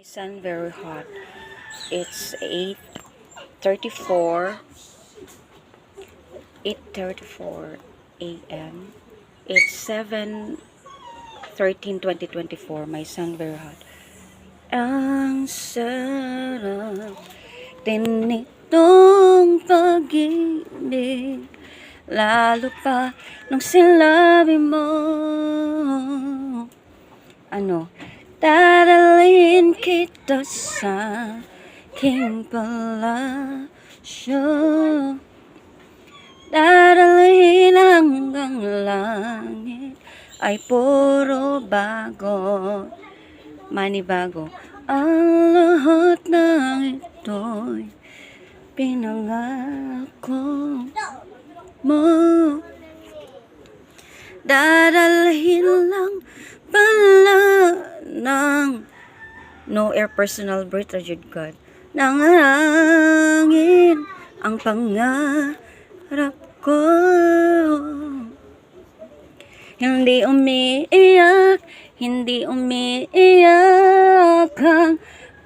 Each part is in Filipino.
Sun very hot. It's 8:34 8:34 a.m. It's 7/13/2024. My sun very hot. Ang sarap din nitong pag-ibig, lalo pa nung sinabi mo, dadalhin kita sa aking palasyo, dadalhin hanggang langit ay puro bago, manibago. Ang lahat ng ito'y pinangako mo, dadalhin lang pala ng no air personal birth Jud God ng hangin ang pangarap ko. Hindi umiiyak ang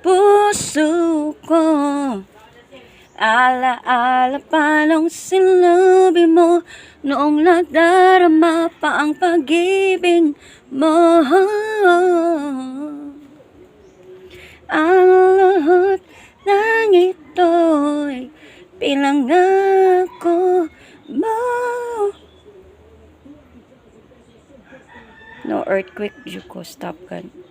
puso ko, alaala pa nung sinabi mo, noong nadarama pa ang pag-ibig mo. Ang lahat ng ito'y pinangako mo. No earthquake, Juko, stopกัน